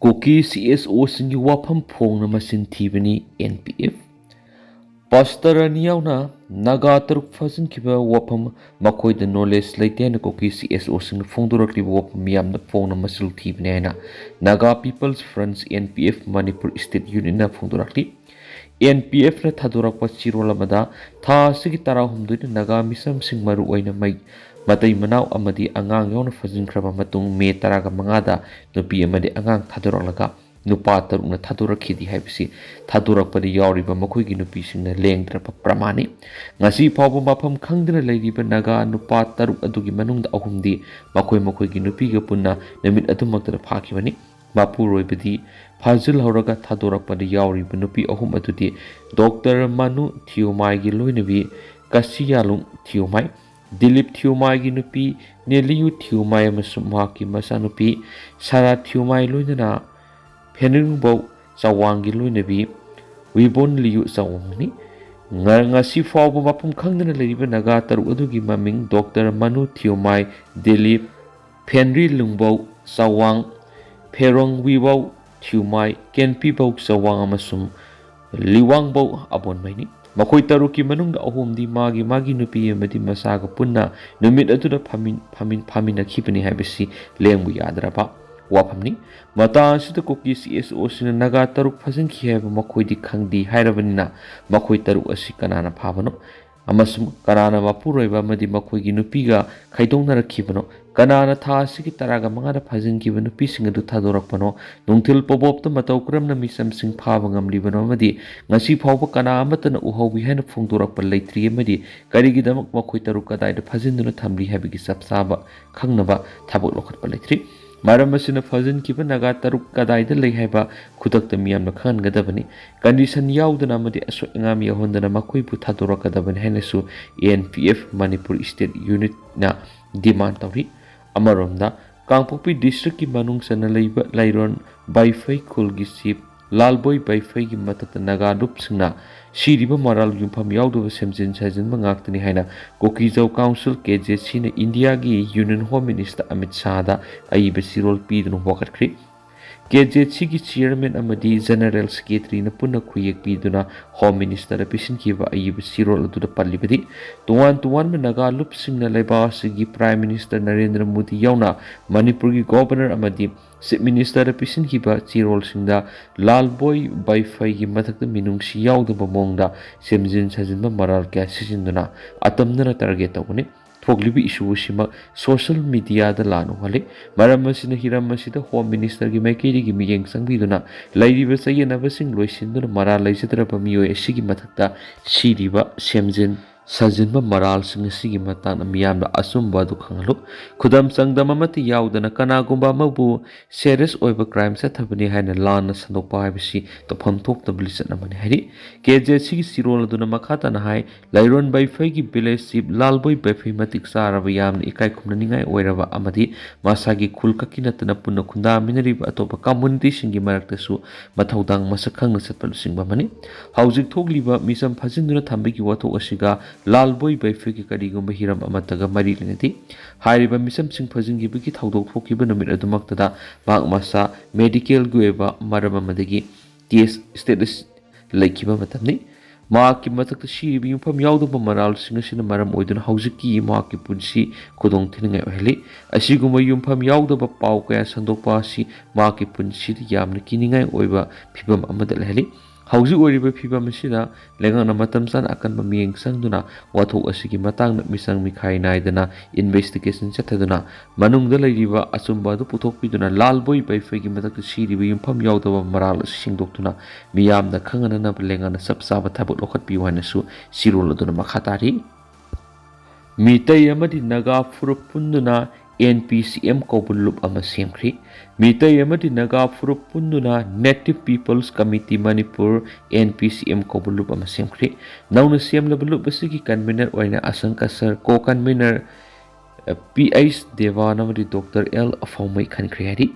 Kuki CSO singi wafam phongna masin thibani NPF Pastor Aniyauna Naga taruk fazin kiba wapam makoi the knowledge laite na Kuki CSO sing phongdorakli wapam miyam na phongna masil thibani aina Naga People's Fronts NPF Manipur State Union na phongdorakli NPF na thadorakpa chirola mada tha sigi tara humdu Naga misam sing maru oina mai Matai Manau amadi angang yauna fazin kraba matung me taraga mangada nupi amadi angang thadoralaga nupa tarukna thadurakhidi haibisi thadurakpadi yauriba makhoi nupi singna lengdrapa pramani ngasi phawba mafam khangdana leiriba Naga nupa taruk adugi manungda ahumdi makhoi nupi ga punna namit adumaktara phakibani Mapuroi Fazil Horaga Thadorakpadi yauriba nupi ahum adudi Dr. Manu Thiomai gi loinabi Kasiyalung Thiomai Dilip Thiomai gi nupi Neliyu Thiomai amasum mahaki masanupi Sara Thiomai loinana Phenringbau Sawang gi loinabi Wibon Liyu Sawangni ngasi fawba mapum khangdana leiriba Naga taruk adugi maming Dr. Manu Thiomai Dilip Phenri Lungbau Sawang Pherong Wibau Thiomai Kenpi Bau Sawang amasum Liwang Bau abon maini Makhoi taruki manungda ahumdi magi nupi amadi masaga punna numit aduda phamina khipani haibisi lengbu yadraba waphamni mata asida Kuki CSO sina Naga taruk phajin khiyaba makhoi di khangdi hairabanina makhoi taruk asi kanana phabano amasum kanana mapuroiba amadi makhoi gi nupiga khaidongna rakhibano kanana tha asigi taraga mangada phajin ki nupi singa du thadorakpano nungthil pobopta matau kramna misam sing phaba ngamlibano amadi ngasi phawba kana amatana uhobi hena phungdorakpa leitri amadi karigi damak makhoi taruk kadai da phajin duna thamli habigi sapsaba khangnaba thabok lokhatpa leitri maram asina phajin kiba Naga taruk kadai da lei haiba khudakta miyamna khangadabani condition yaudana amadi aso ngami ahondana makhoi bu thadorakadabani henasu NPF Manipur State Unit na demand tawri Amaromda Kangpokpi District ki manung sana leiba lairon baifai khulgi sip lalboi baifai gi matakta Naga Lup singna siriba maral yumpham yauduba semjin sajin mangaktani haina Kuki Jau Council KJC na India gi Union Home Minister Amit Shah da aiba sirol pidun wakatkri KJC ki chairman amadi General Secretary na punna khuyek piduna Home Minister apisin kiba aiba sirol aduda pallibadi tuwan Naga Lup singna laiba sigi Prime Minister Narendra Modi yauna Manipur gi Governor amadi Chief Minister apisin kiba chirol singda lalboi baifai gi mathakta minungsi yaudaba mongda semjin sajinba maral kya sijinduna atamnana target tawni Thoglibi issue sima social media da lanu hale maram asina hiram asida Home Minister gi maikeri gi miyeng sangbiduna lairiba sayena basing loisinduna maral laisadraba miyoi asigi mathakta siriba semjin sajinba maral sing asigi matana miyamda asumba du khanglu khudam sangdam amati yaudana kanagumba mabu serious oiba crime sa thabani haina lana sandokpa haibisi tofam thoktabli sanamani hari KJC gi sirol aduna makhata na hai lairon baifai gi village chief lalboi baifai matik saraba yamna ikai khumna ningai oiraba amadi masagi khulkaki natana punna khunda minariba atopa community singi marakta su mathaudang masakhang satpalu singba mani haujik thogliba misam phajinduna thambigi wathok asiga lalboi baifai gi karigumba hiram amataga mari lenati hairiba misam sing phajingi bigi thaudok thokiba numit adumaktada mak masa medical gueba maram amadagi TS status laikiba matamni maaki matakta siribi yumpham yaudaba maral singasina maram oiduna haujiki maaki punsi Khudong thiningai oheli asiguma yumpham yaudaba pau kaya sandokpa si maaki punsi yamna kiningai oiba phibam amada leheli hauji oiriba phibam asina lengana matam san akan miyeng sangduna wathok asigi matang misang mikhai naidana investigation chathaduna manungda leiriba achumba du puthokpiduna lalboi baifai gi matak siriba yumpham yaudaba maral singdoktuna miyamda khangana na lengana sapsaba thabuk lokhatpi wana su sirol aduna makhatari Meetei amadi Naga phurup punduna NPCM Kouba Lup ama Semkhre Meetei amadi Naga phurup punduna Native Peoples Committee Manipur NPCM Kouba Lup ama Semkhre nauna semlaba lup asigi convener oina asankasar co-convener PH Devan amadi Dr. L Afamai khankhre hari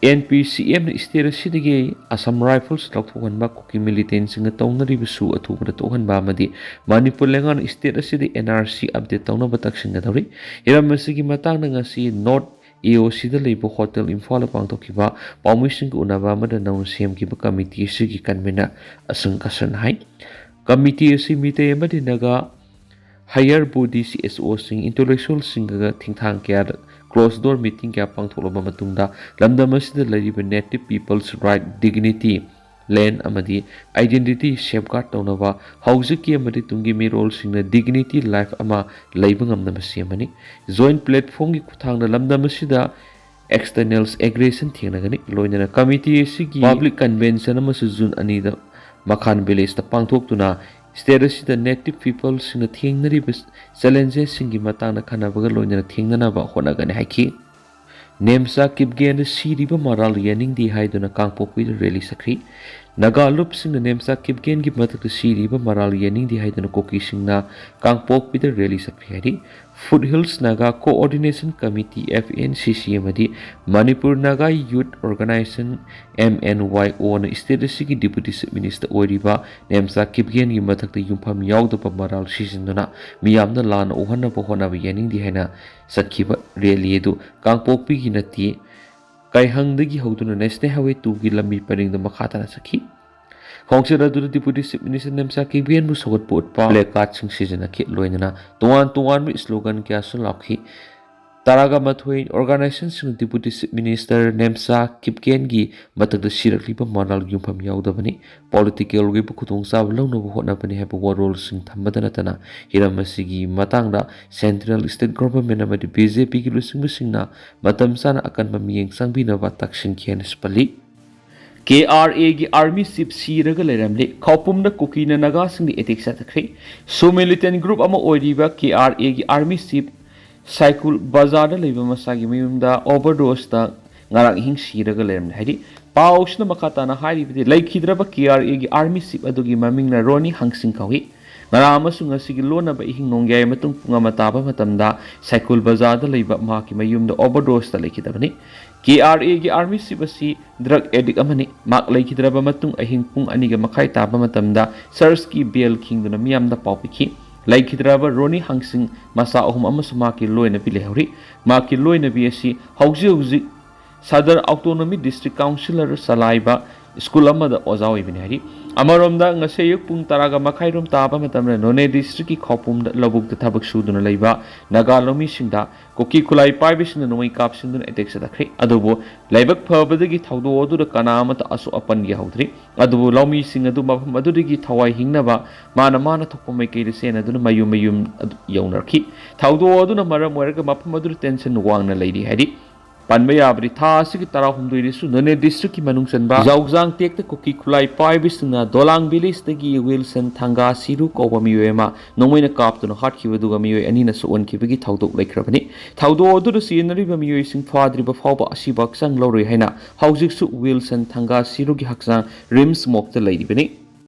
NPCM state asidagi Assam Rifles lauthokanba Kuki militant singa tawnaribisu athubada tohanba amadi Manipur lengan state asidi NRC update tawnaba taksinga dawri hiram asigi matangna ngasi North AOC da leibo hotel Imphal pangtokhiba pawmising unaba amada naun semkiba committee asigi convener asung kasan hai committee asi Meetei amadi Naga higher body CSO sing intellectual singaga thingthang kya closed door meeting kya pangtholaba matungda lamdam asida lariba native people's right dignity land amadi identity safeguard tawnaba haujiki amadi tungi mirol singna dignity life ama leibang amna masiamani joint platform gi kuthangna lamdam asida externals aggression thingnagani loinana committee asigi public convention amasu June anida Makhan village ta pangthoktuna state asida native people singna thingnariba challenges singi matangna khanabaga loinana thingnanaba honagani haiki Nemcha Kipgen da Siriiba maral yaningde haiduna kangpokpi da rally sakri Naga Lup singna Nemcha Kipgen gi matak da Siriiba maral yaningde haiduna koki singna kangpokpi da rally sakri hari Foothills Naga Coordination Committee FNCC amadi Manipur Naga Youth Organization MNYO na state asigi deputy chief minister oiriba Nemcha Kipgen gi matak da yumpham yaudaba maral sisinduna miyamna lana uhanaba honaba yaningde haina satkiba rally edu kangpokpi gi nati kaihangdagi hauduna national highway 2 gi lambi paringda makhatana sakhi Hongsira du deputy chief minister Nemcha Kipgen bu sogot pot pa placard sing season ki loinana tuan mi slogan kya sulakhi Taraga mathoi organization sing deputy chief minister Nemcha Kipgen gi matak da sirakli ba maral yumpham yaudabani political gi bu khudong sa lawno bu hotna bani ha bu role sing thambadana tana hiramasigi matangda central state government amadi BJP gi lusing singna matam sana akan mamiyeng sangbina ba taksin khen spali KRA gi army ship siraga leramle khopumna kuki na Naga sing di attack satakre so militant group ama oiriba KRA gi army ship cycle bazar da leiba masagi miyumda overdose ta ngarang hing siraga leramle haidi pausna makata na hairi bidi laikhidraba KRA gi army ship adugi maming na Roni hangsing kawi ngara amasung asigi lona ba ihing nongyay matung punga mataba matamda cycle bazar da leiba maki mayumda overdose ta laikhidabani KRA gi army ship asi drug addict amani mak laikhidraba matung ahing pung aniga makai taba matamda search ki bail kingduna miyamda pawpiki laikhidraba Roni hangsing masa ahum amasu maki loina bilehori maki loina bi asi hauji Sadar Autonomy District Councilor salaiba school amada oza oibini hari amaromda ngasayuk pung taraga makhairom taba matamna None district ki khopum labuk da thabak suduna leiba Naga lomi singda koki khulai paibisina nomai kapsinduna attack sadakri adubo laibak phabadagi thawdo odu da kanamata asu apan gi haudri adubo lomi sing adu mafam adudagi thawai hingnaba mana thokpamai kei sena aduna mayum yaunarki thawdo odu na maram werga mafam adu tension wangna leidi hari Panbaya abri tha asigi tara humdui risu None district ki manungsan ba Jaujang tekta koki kulai paibisna dolang village tagi Wilson thanga siru koba miyoema nongmoina kaptuna hatkiba duga miyoy anina suon kibagi thawdok laikhrabani thawdo odu sinari ba miyoy sing phadri ba phawba asibak sang loroi haina haujik su Wilson thanga siru gi haksang rims mokta laidibani